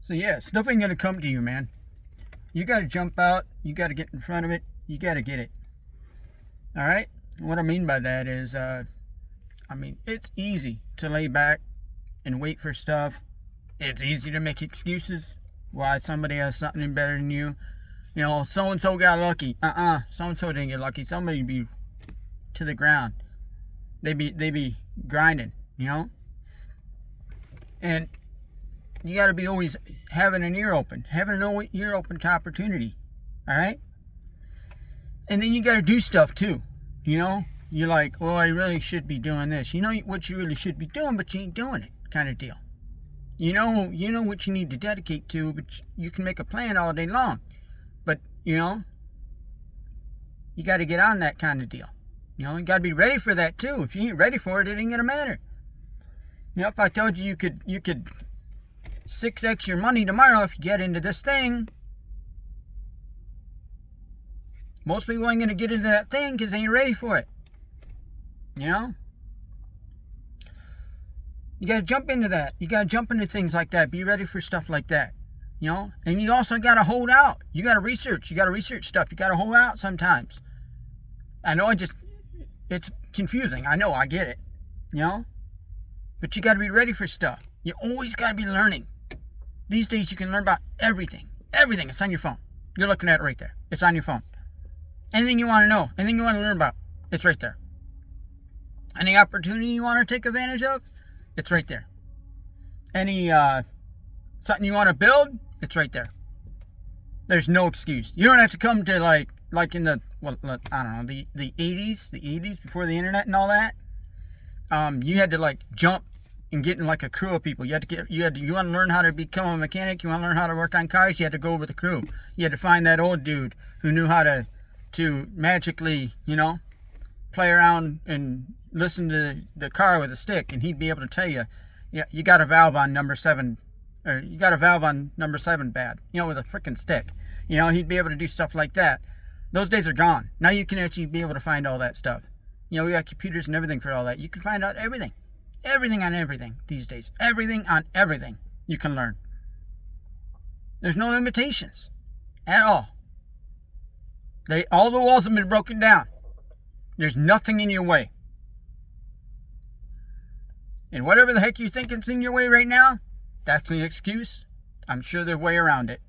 So yeah, stuff ain't gonna come to you, man. You gotta jump out. You gotta get in front of it. You gotta get it. All right. What I mean by that is, it's easy to lay back and wait for stuff. It's easy to make excuses why somebody has something better than you. You know, so and so got lucky. So and so didn't get lucky. Somebody be to the ground. They be grinding. You know. And you got to be always having an ear open, to opportunity. All right. And then you got to do stuff too. You know. You're like, well, I really should be doing this. You know what you really should be doing, but you ain't doing it, kind of deal. You know what you need to dedicate to, but you can make a plan all day long. But, you got to get on that kind of deal. You got to be ready for that too. If you ain't ready for it, it ain't going to matter. If I told you you could 6x your money tomorrow if you get into this thing, most people ain't going to get into that thing because they ain't ready for it. You got to jump into that. You got to jump into things like that. Be ready for stuff like that. And you also got to hold out. You got to research. You got to research stuff. You got to hold out sometimes. I know it's confusing. I know, I get it. But you got to be ready for stuff. You always got to be learning. These days you can learn about everything. Everything. It's on your phone. You're looking at it right there. It's on your phone. Anything you want to know, anything you want to learn about, it's right there. Any opportunity you want to take advantage of, it's right there. Any something you want to build, it's right there. There's no excuse. You don't have to come to like in the the 80s before the internet and all that. You had to jump and get in a crew of people. You want to learn how to become a mechanic. You want to learn how to work on cars. You had to go with a crew. You had to find that old dude who knew how to magically play around and listen to the car with a stick, and he'd be able to tell you, yeah, you got a valve on number 7, or you got a valve on number 7 bad, with a freaking stick. He'd be able to do stuff like that. Those days are gone. Now you can actually be able to find all that stuff. We got computers and everything for all that. You can find out everything. Everything on everything these days. Everything on everything you can learn. There's no limitations at all. All the walls have been broken down. There's nothing in your way. And whatever the heck you think is in your way right now, that's an excuse. I'm sure there's a way around it.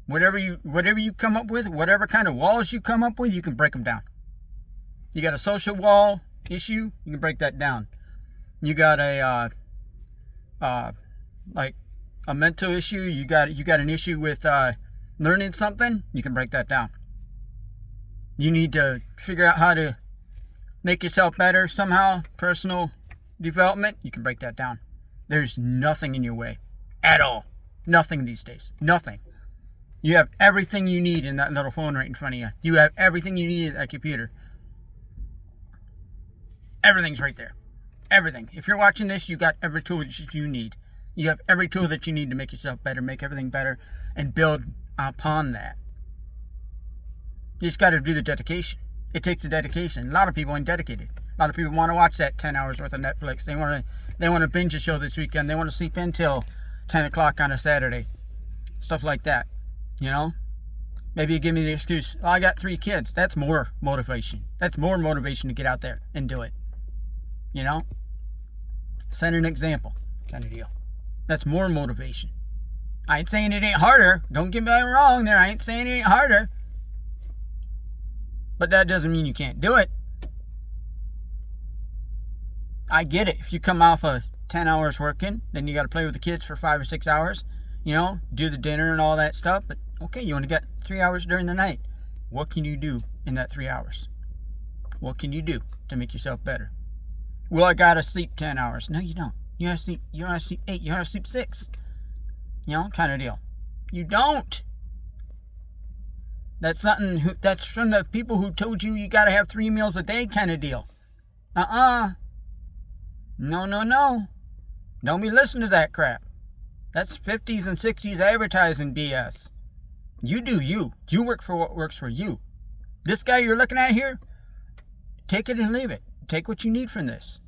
Whatever you come up with, whatever kind of walls you come up with, you can break them down. You got a social wall issue, you can break that down. You got a mental issue, you got an issue with learning something, you can break that down. You need to figure out how to make yourself better somehow, personal development, you can break that down. There's nothing in your way at all. Nothing these days. Nothing. You have everything you need in that little phone right in front of you. You have everything you need at that computer. Everything's right there. Everything. If you're watching this, you got every tool that you need. You have every tool that you need to make yourself better, make everything better, and build upon that. You just got to do the dedication. It takes a dedication. A lot of people ain't dedicated. A lot of people want to watch that 10 hours worth of Netflix. They want to binge a show this weekend. They want to sleep until 10 o'clock on a Saturday. Stuff like that. Maybe you give me the excuse, I got 3 kids. That's more motivation. That's more motivation to get out there and do it. Set an example kind of deal. That's more motivation. I ain't saying it ain't harder. Don't get me wrong there. I ain't saying it ain't harder. But that doesn't mean you can't do it. I get it. If you come off of 10 hours working, then you got to play with the kids for 5 or 6 hours. Do the dinner and all that stuff. But okay, you only got 3 hours during the night. What can you do in that 3 hours? What can you do to make yourself better? Well, I gotta sleep 10 hours. No, you don't. You gotta sleep 8. You gotta sleep 6. Kind of deal. You don't. That's that's from the people who told you gotta have 3 meals a day kind of deal. No. Don't be listening to that crap. That's 50s and 60s advertising BS. You do you. You work for what works for you. This guy you're looking at here, take it and leave it. Take what you need from this.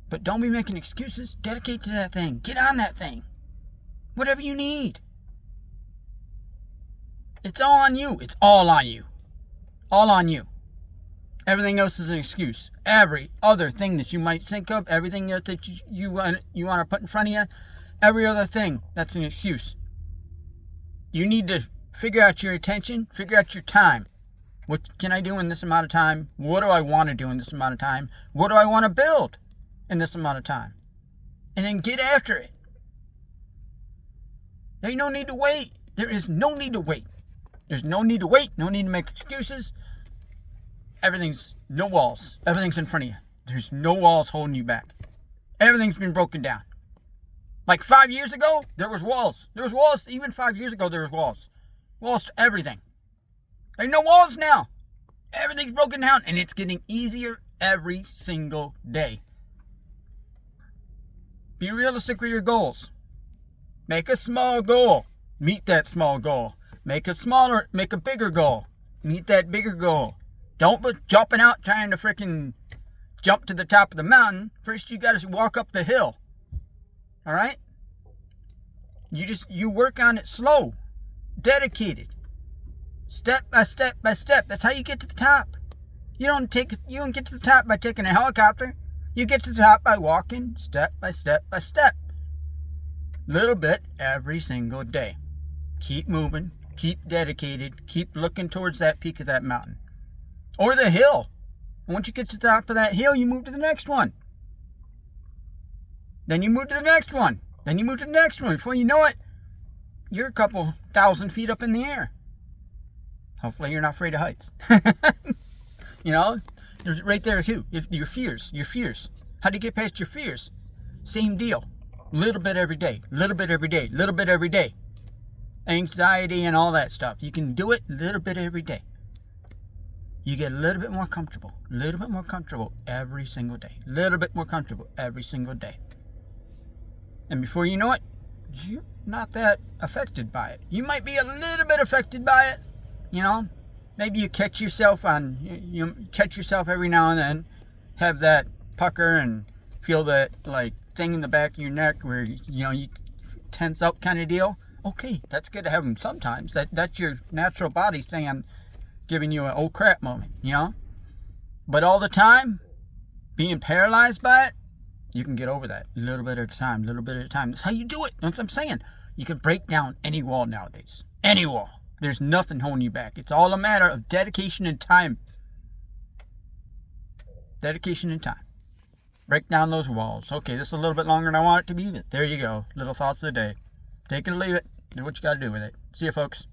But don't be making excuses. Dedicate to that thing. Get on that thing. Whatever you need. It's all on you. It's all on you. All on you. Everything else is an excuse. Every other thing that you might think of, everything else that you want to put in front of you, every other thing, that's an excuse. You need to figure out your attention, figure out your time. What can I do in this amount of time? What do I want to do in this amount of time? What do I want to build in this amount of time? And then get after it. There's no need to wait. There is no need to wait. There's no need to wait. No need to make excuses. Everything's no walls. Everything's in front of you. There's no walls holding you back. Everything's been broken down. Like 5 years ago, there was walls. There was walls. Even 5 years ago, there was walls. Walls to everything. There's no walls now. Everything's broken down, and it's getting easier every single day. Be realistic with your goals. Make a small goal. Meet that small goal. Make a bigger goal. Meet that bigger goal. Don't be jumping out trying to freaking jump to the top of the mountain. First, you got to walk up the hill. All right? You work on it slow, dedicated, step by step by step. That's how you get to the top. You don't get to the top by taking a helicopter. You get to the top by walking step by step by step. Little bit every single day. Keep moving, keep dedicated, keep looking towards that peak of that mountain. Or the hill. And once you get to the top of that hill, you move to the next one. Then you move to the next one. Then you move to the next one. Before you know it, you're a couple 1,000 feet up in the air. Hopefully you're not afraid of heights. You know, there's right there too. Your fears. How do you get past your fears? Same deal. Little bit every day. Little bit every day. Little bit every day. Anxiety and all that stuff. You can do it a little bit every day. You get a little bit more comfortable. A little bit more comfortable every single day. A little bit more comfortable every single day. And before you know it, you're not that affected by it. You might be a little bit affected by it. You know, maybe you catch yourself every now and then, have that pucker and feel that like thing in the back of your neck where you tense up kind of deal. Okay, that's good to have them sometimes. That's your natural body saying, giving you an oh crap moment, But all the time, being paralyzed by it, you can get over that a little bit at a time, little bit at a time. That's how you do it. That's what I'm saying. You can break down any wall nowadays. Any wall. There's nothing holding you back. It's all a matter of dedication and time. Dedication and time. Break down those walls. Okay, this is a little bit longer than I want it to be, but there you go. Little thoughts of the day. Take it or leave it. Do what you got to do with it. See you, folks.